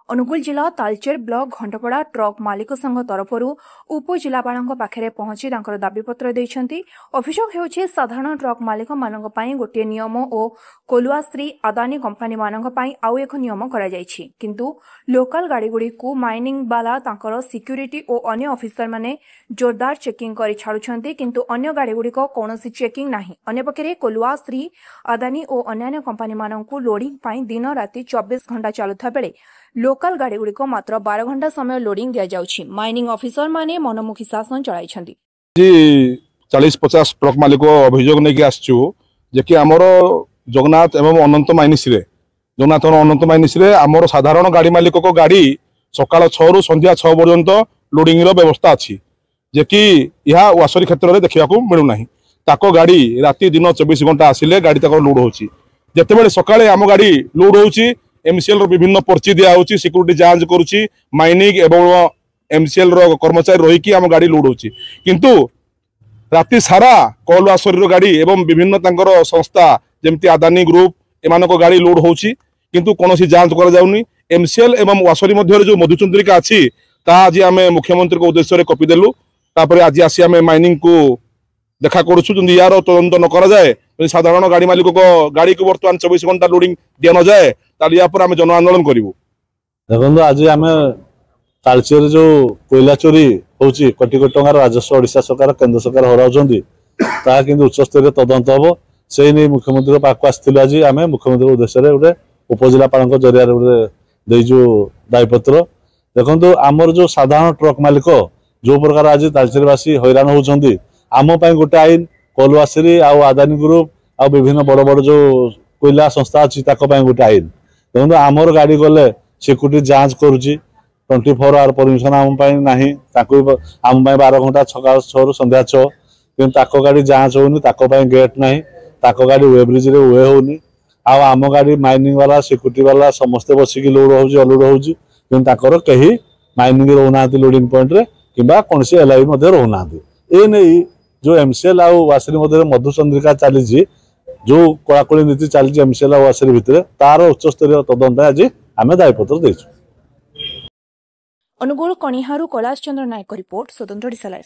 अनुगुल जिला Talcher block घंटपड़ा truck मालिक संघ तरफर उपजिलापाल पाखे पहुंची दाबीपत्र देइछंती। अभियोग हेउछि साधारण ट्रक मालिक मानक पई गोटे नियम और कोलुआश्री अदानी कंपनी मानक पई आउ एक नियम करा जायछि, किंतु लोकल गाड़ी गुडी को माइनिंग वाला तांकर सिक्यूरिटी और अन्य ऑफिसर माने जोरदार चेकिंग करि छाडुछंती, किंतु अन्य गाड़ी गुडी को कोनोसी चेकिंग नाही। अन्य पक्षरे कोलुआश्री अदानी और अन्य कंपनी मानक लोडिंग पई दिन राति 24 घंटा चलुथा बेले लोकल गाड़ी गुडी को मात्र 12 घंटा समय लोडिंग दिया जाउछि। माइनिंग ऑफिसर माने मनमुखी शासन चलाइछंती। जी 40-50 ट्रक मालिक अभियोग नहीं कि आसचु जे कि हमर जगन्नाथ एवं अनंत माइनिस रे जगन्नाथ और अनंत माइनिस रे हमर साधारण गाड़ी मालिक को गाड़ी सकाळ 6 रु संध्या 6 पर्यंत लोडिंग रो व्यवस्था अछि, जे कि यह वासरी क्षेत्र रे देखिया को मिलु नाही। ताको गाड़ी राति दिन 24 घंटा आसिले गाड़ी ताको लोड होछि। जेतेबेले सकाळे हम गाड़ी लोड होछि, एमसीएल रो विभिन्न पर्ची दिया होछि, सिक्यूरिटी जांच करूछि, माइनिंग एवं एमसीएल रो कर्मचारी रही कि हम गाड़ी लोड होछि, किंतु राति सारा कल आसरी गाड़ी एवं विभिन्न तांकर संस्था जेमती अदानी ग्रुप एमान को गाड़ी लोड होछि, किंतु कोनोसी जांच करा जाउनी। एमसीएल एवं वासरी मध्य जो मधुचंद्रिका अछि ता आज आमे मुख्यमंत्री को उद्देश्य रे कॉपी देलु। तापर आज आसी आमे माइनिंग को देखा करूछु, जंदी यार तदंत न करा जाए, साधारण गाड़ी मालिक को गाड़ी को वर्तमान 24 घंटा लोडिंग दिया न जाए, ताली या पर आमे जन आंदोलन करिवु। देखो आज आमे तालचेर जो कोयला चोरी होची कोटी कोटी टंकार राजस्व ओडिशा सरकार केंद्र सरकार हराउछंती ता किंतु उच्च स्तरीय तदंत हबो। से नै मुख्यमंत्री पाक आस्थिलु। आज आमे मुख्यमंत्री उद्देश्य रे गोटे उपजिलापाल जरिया रे देइजु दायपत्र। देखो आमर जो साधारण ट्रक मालिक जो प्रकार आज तालचेरवासी हैरान होउछंती, आम पई गोटे आईन कोलवासरी आ अदानी ग्रुप आ विभिन्न बड़ बड़ जो कोयला संस्था अछि ताको पई गोटे आईन। देखो आमर गाड़ी गले सिक्यूरिटी जांच करूची, 24 आवर परमिशन आम पई नाही, ताको आम पई 12 घंटा सकाळ 6 रु संध्या 6, किंतु ताको गाड़ी जांच होनी, ताको पई गेट नाही, ताको गाड़ी वे ब्रिज रे वे होनी। आ आम गाड़ी माइनिंग वाला सिक्यूरिटी वाला समस्त बसिकी लोड होउची अलोड होउची, किंतु ताकर कही माइनिंग रहउनांती लोडिंग पॉइंट रे किबा कोनसी एलआई मध्ये रहउनांती। ए नै जो एमसीएल आ वासरी मध्ये मधुचंद्रिका चली, जो कड़ाकड़ी नीति चली एमसीएल आ वासरी भितर, तार उच्च स्तरीय तदंत आज आमे दायपत्र देइछु। अनुगुल कणिहारू कैलाश चंद्र नायक रिपोर्ट, स्वतंत्र ओडिशा लाइव।